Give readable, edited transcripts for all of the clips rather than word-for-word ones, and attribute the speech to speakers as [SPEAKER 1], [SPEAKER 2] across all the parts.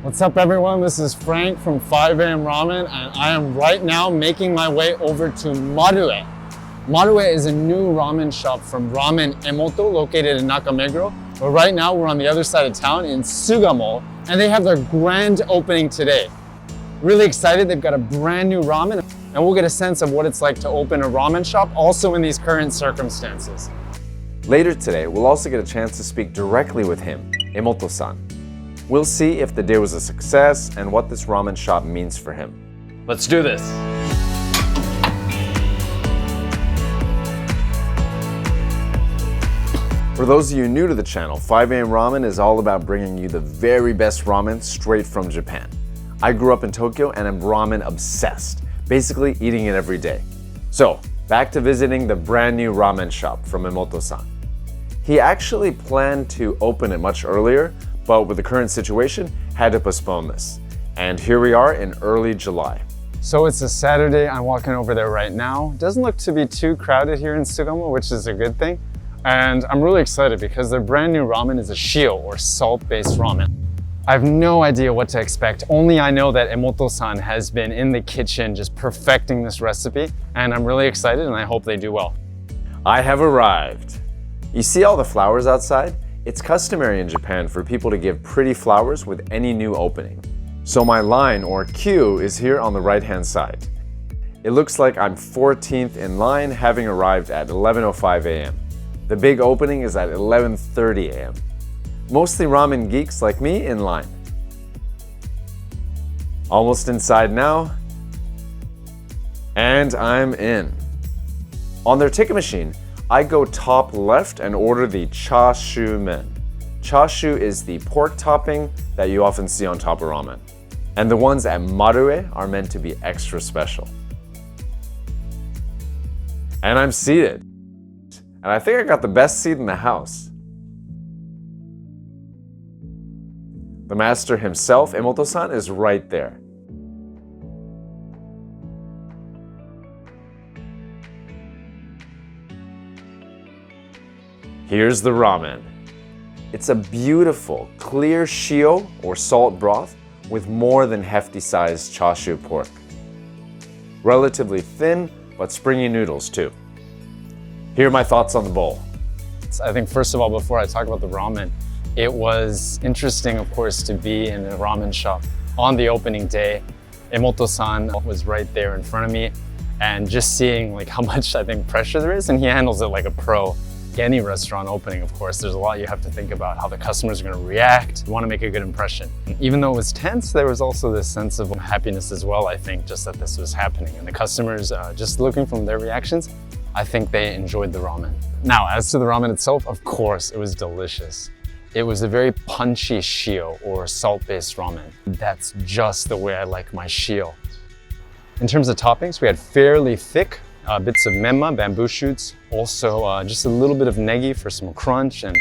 [SPEAKER 1] What's up everyone, this is Frank from AM Ramen and I am right now making my way over to Marue. Marue is a new ramen shop from Ramen Emoto located in Nakameguro. But right now we're on the other side of town in Sugamo and they have their grand opening today. Really excited, they've got a brand new ramen and we'll get a sense of what it's like to open a ramen shop also in these current circumstances.
[SPEAKER 2] Later today, we'll also get a chance to speak directly with him, Emoto-san. We'll see if the day was a success and what this ramen shop means for him.
[SPEAKER 1] Let's do this.
[SPEAKER 2] For those of you new to the channel, 5AM Ramen is all about bringing you the very best ramen straight from Japan. I grew up in Tokyo and am ramen obsessed, basically eating it every day. So, back to visiting the brand new ramen shop from Emoto-san. He actually planned to open it much earlier, but with the current situation, had to postpone this. And here we are in early July.
[SPEAKER 1] So it's a Saturday, I'm walking over there right now. Doesn't look to be too crowded here in Sugamo, which is a good thing. And I'm really excited because their brand new ramen is a shio, or salt-based ramen. I have no idea what to expect, only I know that Emoto-san has been in the kitchen just perfecting this recipe, and I'm really excited and I hope they do well.
[SPEAKER 2] I have arrived. You see all the flowers outside? It's customary in Japan for people to give pretty flowers with any new opening. So my line, or queue, is here on the right-hand side. It looks like I'm 14th in line, having arrived at 11:05 a.m. The big opening is at 11:30 a.m. Mostly ramen geeks like me in line. Almost inside now. And I'm in. On their ticket machine, I go top left and order the chashu men. Chashu is the pork topping that you often see on top of ramen. And the ones at Marue are meant to be extra special. And I'm seated. And I think I got the best seat in the house. The master himself, Emoto-san, is right there. Here's the ramen. It's a beautiful, clear shio, or salt broth, with more than hefty-sized chashu pork. Relatively thin, but springy noodles too. Here are my thoughts on the bowl.
[SPEAKER 1] I think first of all, before I talk about the ramen, it was interesting, of course, to be in a ramen shop on the opening day. Emoto-san was right there in front of me, and just seeing like how much I think pressure there is, and he handles it like a pro. Any restaurant opening, of course, there's a lot you have to think about, how the customers are going to react. You want to make a good impression. Even though it was tense, there was also this sense of happiness as well, I think, just that this was happening. And the customers, just looking from their reactions, I think they enjoyed the ramen. Now, as to the ramen itself, of course, it was delicious. It was a very punchy shio, or salt-based ramen. That's just the way I like my shio. In terms of toppings, we had fairly thick bits of menma, bamboo shoots, also just a little bit of negi for some crunch and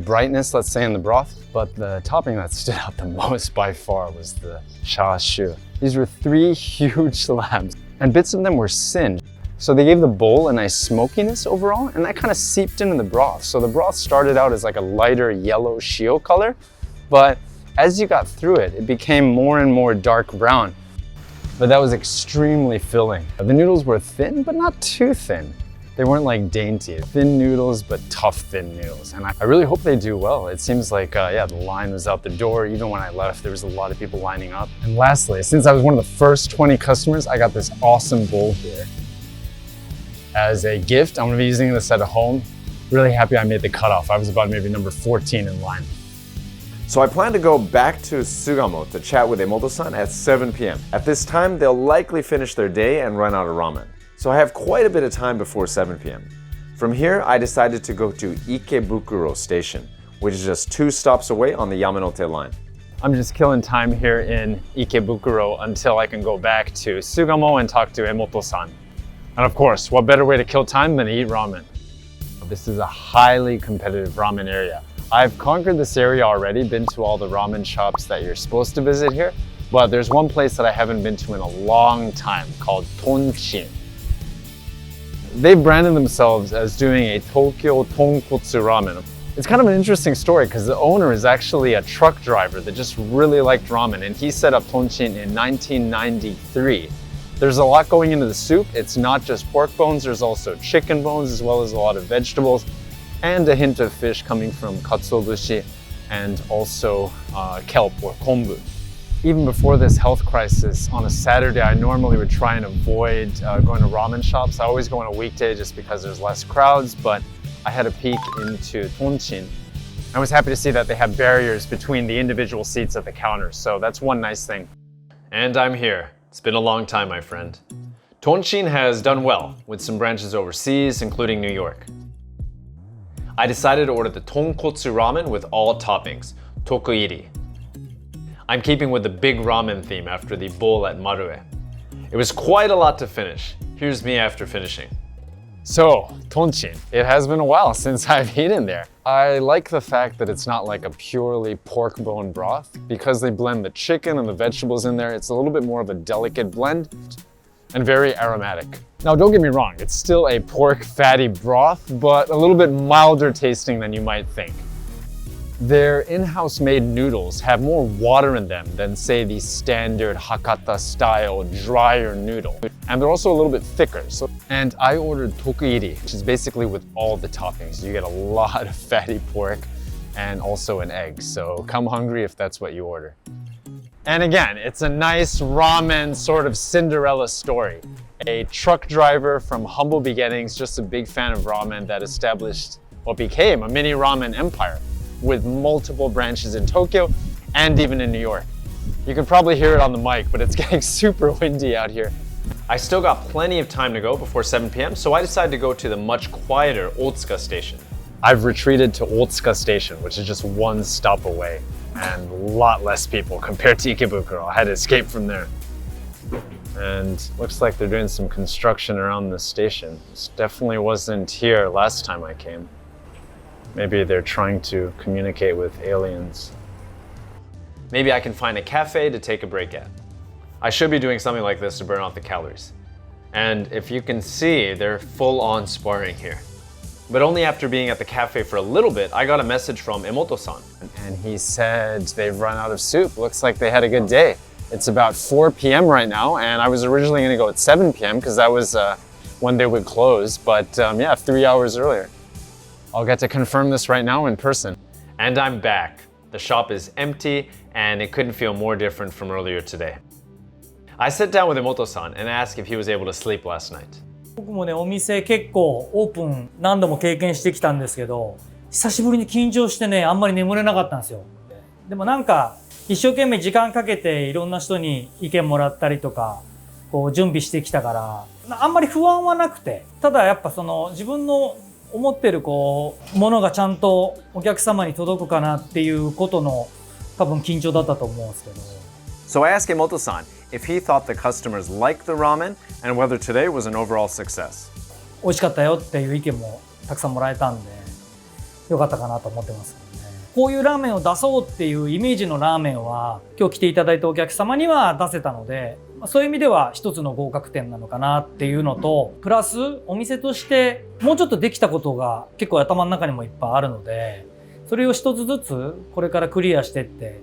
[SPEAKER 1] brightness, let's say, in the broth. But the topping that stood out the most by far was the chashu. These were 3 huge slabs, and bits of them were singed. So they gave the bowl a nice smokiness overall, and that kind of seeped into the broth. So the broth started out as like a lighter yellow shio color, but as you got through it, it became more and more dark brown. But that was extremely filling. The noodles were thin, but not too thin. They weren't like dainty. Thin noodles, but tough thin noodles. And I really hope they do well. It seems like, yeah, the line was out the door. Even when I left, there was a lot of people lining up. And lastly, since I was one of the first 20 customers, I got this awesome bowl here. As a gift, I'm gonna be using this at home. Really happy I made the cutoff. I was about maybe number 14 in line.
[SPEAKER 2] So I plan to go back to Sugamo to chat with Emoto-san at 7 p.m. At this time, they'll likely finish their day and run out of ramen. So I have quite a bit of time before 7 p.m. From here, I decided to go to Ikebukuro station, which is just 2 stops away on the Yamanote line.
[SPEAKER 1] I'm just killing time here in Ikebukuro until I can go back to Sugamo and talk to Emoto-san. And of course, what better way to kill time than to eat ramen? This is a highly competitive ramen area. I've conquered this area already, been to all the ramen shops that you're supposed to visit here, but there's one place that I haven't been to in a long time called Tonchin. They've branded themselves as doing a Tokyo Tonkotsu ramen. It's kind of an interesting story because the owner is actually a truck driver that just really liked ramen, and he set up Tonchin in 1993. There's a lot going into the soup. It's not just pork bones, there's also chicken bones as well as a lot of vegetables and a hint of fish coming from katsuobushi and also kelp or kombu. Even before this health crisis, on a Saturday, I normally would try and avoid going to ramen shops. I always go on a weekday just because there's less crowds, but I had a peek into Tonchin. I was happy to see that they have barriers between the individual seats at the counters, so that's one nice thing. And I'm here. It's been a long time, my friend. Tonchin has done well with some branches overseas, including New York. I decided to order the Tonkotsu ramen with all toppings, tokuiri. I'm keeping with the big ramen theme after the bowl at Marue. It was quite a lot to finish. Here's me after finishing. So, Tonchin, it has been a while since I've eaten there. I like the fact that it's not like a purely pork bone broth. Because they blend the chicken and the vegetables in there, it's a little bit more of a delicate blend and very aromatic. Now, don't get me wrong, it's still a pork fatty broth, but a little bit milder tasting than you might think. Their in-house made noodles have more water in them than, say, the standard Hakata style drier noodle. And they're also a little bit thicker. And I ordered tokuiri, which is basically with all the toppings. You get a lot of fatty pork and also an egg. So come hungry if that's what you order. And again, it's a nice ramen sort of Cinderella story. A truck driver from humble beginnings, just a big fan of ramen that established what became a mini ramen empire with multiple branches in Tokyo and even in New York. You can probably hear it on the mic, but it's getting super windy out here. I still got plenty of time to go before 7 p.m., so I decided to go to the much quieter Otsuka station. I've retreated to Otsuka station, which is just one stop away, and a lot less people compared to Ikebukuro. I had to escape from there. And looks like they're doing some construction around the station. This definitely wasn't here last time I came. Maybe they're trying to communicate with aliens. Maybe I can find a cafe to take a break at. I should be doing something like this to burn off the calories. And if you can see, they're full-on sparring here. But only after being at the cafe for a little bit, I got a message from Emoto-san. And he said they've run out of soup. Looks like they had a good day. It's about 4 p.m. right now, and I was originally gonna go at 7 p.m. because that was when they would close, but yeah, 3 hours earlier. I'll get to confirm this right now in person. And I'm back. The shop is empty, and it couldn't feel more different from earlier today. I sat down with Emoto-san and asked if he was able to sleep last night.
[SPEAKER 3] 僕もね、お店結構オープン何度も経験してきたんですけど、久しぶりに緊張してね、あんまり眠れなかったんですよ。でもなんか一生懸命時間かけていろんな人に意見もらったりとか、こう準備してきたから、あんまり不安はなくて、ただやっぱその自分の思ってるこうものがちゃんとお客様に届くかなっていうことの多分緊張だったと思うんですけど。
[SPEAKER 2] So I asked Emoto-san if he thought the customers liked the ramen and whether today was an overall success.
[SPEAKER 3] 美味しかったよっていう意見もたくさんもらえたんで、よかったかなと思ってますけどね。こういうラーメンを出そうっていうイメージのラーメンは今日来ていただいたお客様には出せたので、そういう意味では一つの合格点なのかなっていうのと、プラスお店としてもうちょっとできたことが結構頭の中にもいっぱいあるので、それを一つずつこれからクリアしてって、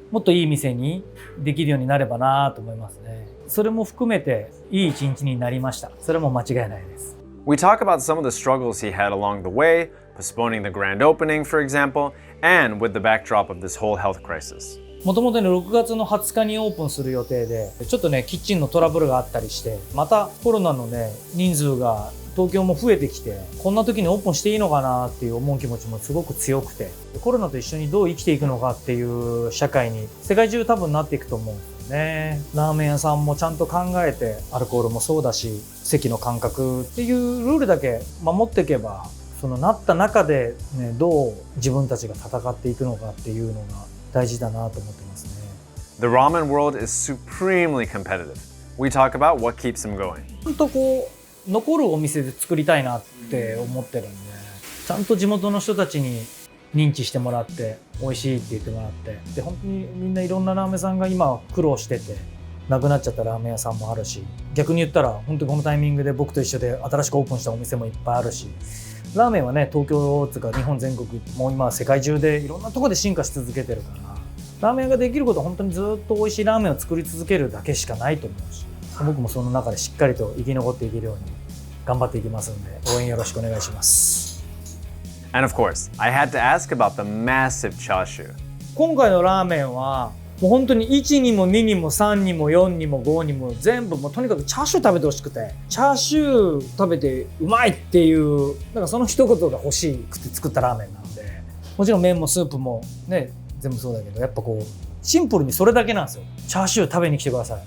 [SPEAKER 3] もっといい店にできるようになればなと思いますね。それも含めていい一日になりました。それも間違いないです。
[SPEAKER 2] We talk about some of the struggles he had along the way, postponing the grand opening, for example, and with the backdrop of this whole health crisis.
[SPEAKER 3] もともとね、6月の20日にオープンする予定で、ちょっとね、キッチンのトラブルがあったりして、またコロナのね、人数が東京も増えてきて、こんな時にオープンしていいのかなっていう思う気持ちもすごく強くて、コロナと一緒にどう生きていくのかっていう社会に世界中多分なっていくと思うんですよね。ラーメン屋さんもちゃんと考えて、アルコールもそうだし、席の間隔っていうルールだけ守っていけば、そのなった中でね、どう自分たちが戦っていくのかっていうのが大事だなと思ってますね。
[SPEAKER 2] The ramen world is supremely competitive. We talk about what keeps them going.
[SPEAKER 3] 本当こう残るお店で作りたいなって思ってるんで、ちゃんと地元の人たちに認知してもらって美味しいって言ってもらって、で本当にみんないろんなラーメン屋さんが今苦労しててなくなっちゃったラーメン屋さんもあるし、逆に言ったら本当にこのタイミングで僕と一緒で新しくオープンしたお店もいっぱいあるし、ラーメンはね、東京とか日本全国、もう今は世界中でいろんなところで進化し続けてるから、ラーメンができることは本当にずっと美味しいラーメンを作り続けるだけしかないと思うし、僕もその中でしっかりと生き残っていけるように頑張っていきますんで、応援よろしくお願いします。
[SPEAKER 2] And of course, I had to ask about the massive chashu.
[SPEAKER 3] 今回のラーメンはもう本当に1にも2にも3にも4にも5にも全部もうとにかくチャーシュー食べてほしくて、チャーシュー食べてうまいっていうなんかその一言が欲しくて作ったラーメンなので、もちろん麺もスープもね全部そうだけど、やっぱこうシンプルにそれだけなんですよ。チャーシュー食べに来てください。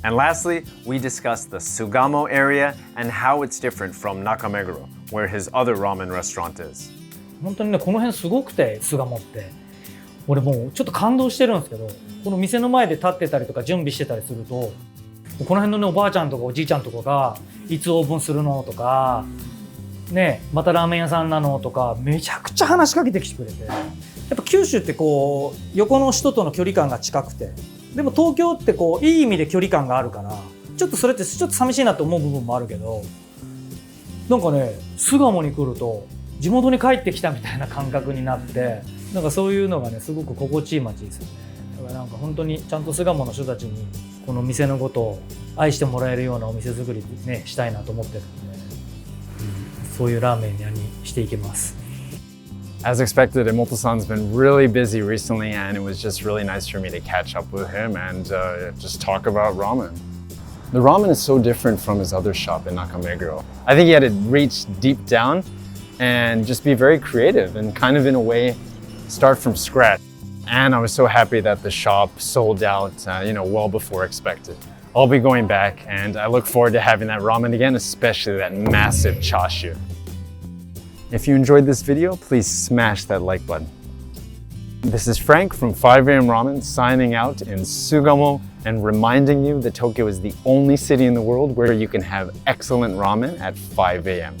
[SPEAKER 2] And lastly, we discussed the Sugamo area and how it's different from Nakameguro, where his other ramen restaurant is.
[SPEAKER 3] 本当にね、この辺すごくて、巣鴨って。俺もうちょっと感動してるんですけど、この店の前で立ってたりとか準備してたりすると、この辺のね、おばあちゃんとかおじいちゃんとかが、いつオープンするのとか、ね、またラーメン屋さんなのとか、めちゃくちゃ話しかけてきてくれて。やっぱ九州ってこう、横の人との距離感が近くて、でも東京ってこう、いい意味で距離感があるから、ちょっとそれってちょっと寂しいなと思う部分もあるけど、なんかね、巣鴨に来ると、地元に帰ってきたみたいな感覚になって、なんかそういうのがね、すごく心地いい街ですよね。だからなんか本当にちゃんと巣鴨の人たちにこの店のことを愛してもらえるようなお店作りね、したいなと思ってるので、そういうラーメン屋にしていきます。
[SPEAKER 1] As expected, Emoto-san's been really busy recently, and it was just really nice for me to catch up with him and just talk about ramen. The ramen is so different from his other shop in Nakameguro. I think he had to reach deep down and just be very creative and kind of in a way start from scratch. And I was so happy that the shop sold out, well before expected. I'll be going back, and I look forward to having that ramen again, especially that massive chashu. If you enjoyed this video, please smash that like button. This is Frank from 5 AM Ramen signing out in Sugamo and reminding you that Tokyo is the only city in the world where you can have excellent ramen at 5 AM.